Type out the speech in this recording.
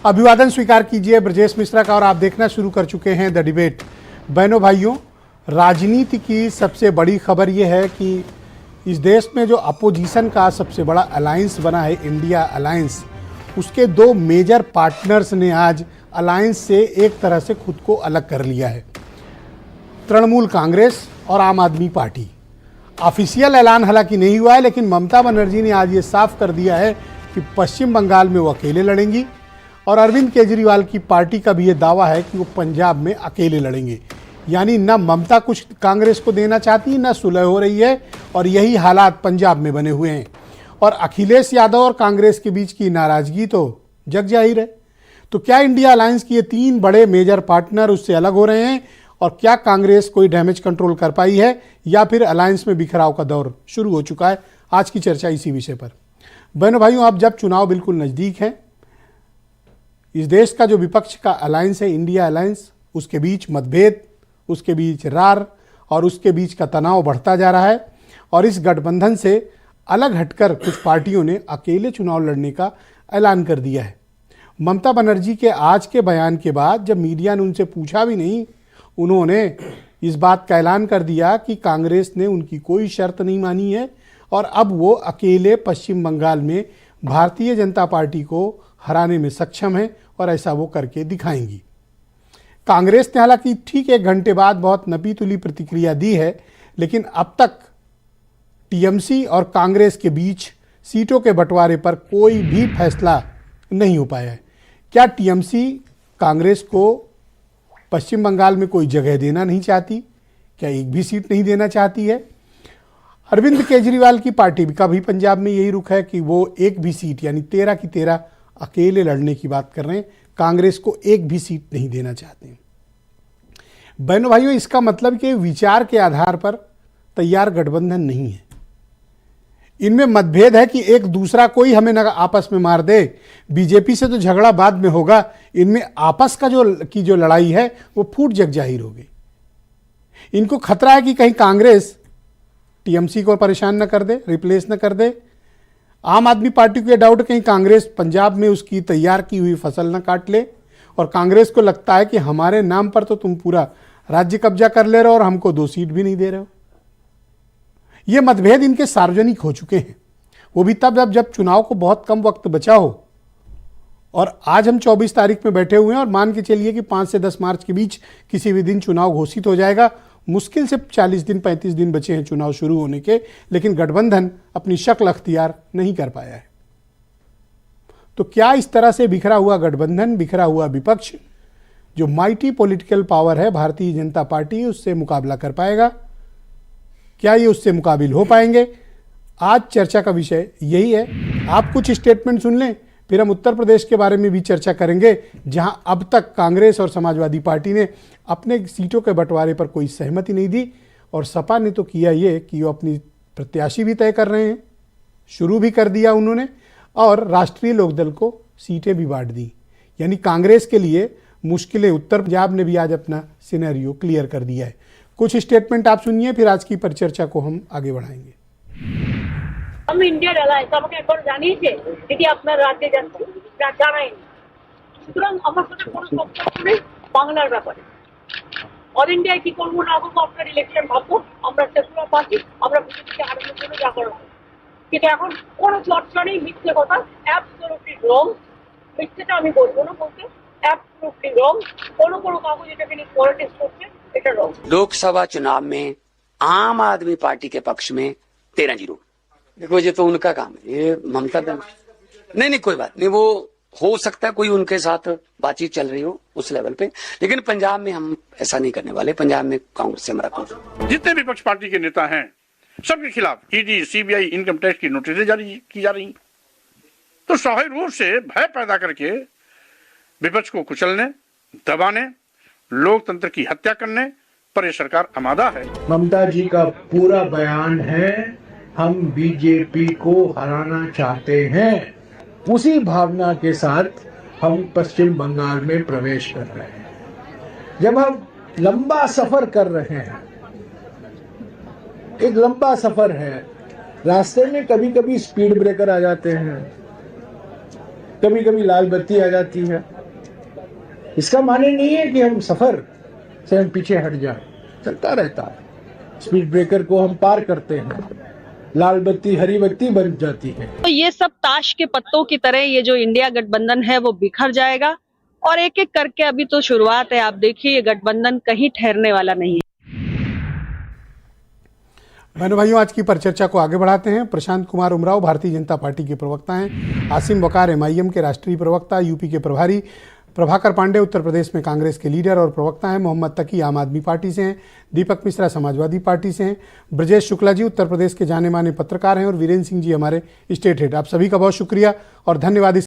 अभिवादन स्वीकार कीजिए ब्रजेश मिश्रा का और आप देखना शुरू कर चुके हैं द डिबेट। बहनों भाइयों, राजनीति की सबसे बड़ी खबर यह है कि इस देश में जो अपोजिशन का सबसे बड़ा अलायंस बना है, इंडिया अलायंस, उसके दो मेजर पार्टनर्स ने आज अलायंस से एक तरह से खुद को अलग कर लिया है। तृणमूल कांग्रेस और आम आदमी पार्टी। ऑफिशियल ऐलान हालांकि नहीं हुआ है, लेकिन ममता बनर्जी ने आज ये साफ कर दिया है कि पश्चिम बंगाल में वो अकेले लड़ेंगी और अरविंद केजरीवाल की पार्टी का भी ये दावा है कि वो पंजाब में अकेले लड़ेंगे। यानी न ममता कुछ कांग्रेस को देना चाहती, न सुलह हो रही है और यही हालात पंजाब में बने हुए हैं। और अखिलेश यादव और कांग्रेस के बीच की नाराजगी तो जग जाहिर है। तो क्या इंडिया अलायंस के ये तीन बड़े मेजर पार्टनर उससे अलग हो रहे हैं और क्या कांग्रेस कोई डैमेज कंट्रोल कर पाई है या फिर अलायंस में बिखराव का दौर शुरू हो चुका है? आज की चर्चा इसी विषय पर। बहनों भाइयों, अब जब चुनाव बिल्कुल नज़दीक हैं, इस देश का जो विपक्ष का अलायंस है इंडिया अलायंस, उसके बीच मतभेद, उसके बीच रार और उसके बीच का तनाव बढ़ता जा रहा है। और इस गठबंधन से अलग हटकर कुछ पार्टियों ने अकेले चुनाव लड़ने का ऐलान कर दिया है। ममता बनर्जी के आज के बयान के बाद जब मीडिया ने उनसे पूछा भी नहीं, उन्होंने इस बात का ऐलान कर दिया कि कांग्रेस ने उनकी कोई शर्त नहीं मानी है और अब वो अकेले पश्चिम बंगाल में भारतीय जनता पार्टी को हराने में सक्षम है और ऐसा वो करके दिखाएंगी। कांग्रेस ने हालांकि ठीक 1 घंटे बाद बहुत नपी तुली प्रतिक्रिया दी है, लेकिन अब तक टीएमसी और कांग्रेस के बीच सीटों के बंटवारे पर कोई भी फैसला नहीं हो पाया है। क्या टीएमसी कांग्रेस को पश्चिम बंगाल में कोई जगह देना नहीं चाहती? क्या एक भी सीट नहीं देना चाहती है? अरविंद केजरीवाल की पार्टी का भी पंजाब में यही रुख है कि वो एक भी सीट यानी 13 की 13 अकेले लड़ने की बात कर रहे हैं, कांग्रेस को एक भी सीट नहीं देना चाहते। बहनों भाइयों, इसका मतलब कि विचार के आधार पर तैयार गठबंधन नहीं है। इनमें मतभेद है कि एक दूसरा कोई हमें न आपस में मार दे, बीजेपी से तो झगड़ा बाद में होगा, इनमें आपस का जो लड़ाई है वो फूट जग जाहिर हो गई। इनको खतरा है कि कहीं कांग्रेस टीएमसी को परेशान न कर दे, रिप्लेस न कर दे। आम आदमी पार्टी को यह डाउट कहीं कांग्रेस पंजाब में उसकी तैयार की हुई फसल न काट ले और कांग्रेस को लगता है कि हमारे नाम पर तो तुम पूरा राज्य कब्जा कर ले रहे हो और हमको 2 सीट भी नहीं दे रहे हो। ये मतभेद इनके सार्वजनिक हो चुके हैं, वो भी तब जब चुनाव को बहुत कम वक्त बचा हो। और आज हम 24 तारीख में बैठे हुए हैं और मान के चलिए कि 5 से 10 मार्च के बीच किसी भी दिन चुनाव घोषित हो जाएगा। मुश्किल से 40 दिन 35 दिन बचे हैं चुनाव शुरू होने के, लेकिन गठबंधन अपनी शक्ल अख्तियार नहीं कर पाया है। तो क्या इस तरह से बिखरा हुआ गठबंधन, बिखरा हुआ विपक्ष, जो माइटी पॉलिटिकल पावर है भारतीय जनता पार्टी, उससे मुकाबला कर पाएगा? क्या ये उससे मुकाबिल हो पाएंगे? आज चर्चा का विषय यही है। आप कुछ स्टेटमेंट सुन लें, फिर हम उत्तर प्रदेश के बारे में भी चर्चा करेंगे, जहां अब तक कांग्रेस और समाजवादी पार्टी ने अपने सीटों के बंटवारे पर कोई सहमति नहीं दी और सपा ने तो किया ये कि वो अपनी प्रत्याशी भी तय कर रहे हैं, शुरू भी कर दिया उन्होंने, और राष्ट्रीय लोकदल को सीटें भी बांट दी। यानी कांग्रेस के लिए मुश्किलें उत्तर पंजाब ने भी आज अपना सिनेरियो क्लियर कर दिया है। कुछ स्टेटमेंट आप सुनिए, फिर आज की परिचर्चा को हम आगे बढ़ाएंगे। हम ইন্ডিয়ার এলাইন্স আমাকে একবার জানিয়েছে যদি আপনার রাজ্যে যাচ্ছে জানায়নি, সুতরাং আমার সাথে কোনো সম্পর্ক নেই বাংলার ব্যাপারে। অল ইন্ডিয়ায় কি করবো না করবো আপনার ইলেকশন ভাববো, আমরা সেকুলার পার্টি, আমরা বিজেপিকে হারানোর জন্য যা করবো। কিন্তু এখন কোনো চর্চা নেই, মিথ্যে কথা, অ্যাবসলিউটলি রং। মিথ্যেটা আমি বলবো না, বলতে অ্যাবসলিউটলি রং। কোনো কাগজ এটাকে নিয়ে পলিটিক্স করছে, এটা রং। लोकसभा चुनाव में आम आदमी पार्टी के पक्ष में 13-0। देखो ये तो उनका काम है, ये ममता नहीं कोई बात नहीं, वो हो सकता है कोई उनके साथ बातचीत चल रही हो उस लेवल पे, लेकिन पंजाब में हम ऐसा नहीं करने वाले। पंजाब में कांग्रेस से हमारा कोई, जितने विपक्ष पार्टी के नेता हैं सबके खिलाफ ईडी, सीबीआई, इनकम टैक्स की नोटिसें जारी की जा रही, तो स्वाभाविक रूप से भय पैदा करके विपक्ष को कुचलने, दबाने, लोकतंत्र की हत्या करने पर यह सरकार आमादा है। ममता जी का पूरा बयान है, हम बीजेपी को हराना चाहते हैं। उसी भावना के साथ हम पश्चिम बंगाल में प्रवेश कर रहे हैं। जब हम लंबा सफर कर रहे हैं, एक लंबा सफर है, रास्ते में कभी कभी स्पीड ब्रेकर आ जाते हैं, कभी कभी लाल बत्ती आ जाती है। इसका माने नहीं है कि हम सफर से हम पीछे हट जाए, चलता रहता है। स्पीड ब्रेकर को हम पार करते हैं, लाल बत्ती हरी बत्ती बन जाती है। तो ये सब ताश के पत्तों की तरह ये जो इंडिया गठबंधन है वो बिखर जाएगा, और एक एक करके अभी तो शुरुआत है। आप देखिए ये गठबंधन कहीं ठहरने वाला नहीं है। बहनों भाइयों, आज की परिचर्चा को आगे बढ़ाते हैं। प्रशांत कुमार उमराव भारतीय जनता पार्टी के प्रवक्ता हैं। आसिम वकार एमआईएम के राष्ट्रीय प्रवक्ता, यूपी के प्रभारी। प्रभाकर पांडे उत्तर प्रदेश में कांग्रेस के लीडर और प्रवक्ता हैं। मोहम्मद तकी आम आदमी पार्टी से हैं। दीपक मिश्रा समाजवादी पार्टी से हैं। ब्रजेश शुक्ला जी उत्तर प्रदेश के जाने माने पत्रकार हैं और वीरेंद्र सिंह जी हमारे स्टेट हेड। आप सभी का बहुत शुक्रिया और धन्यवाद।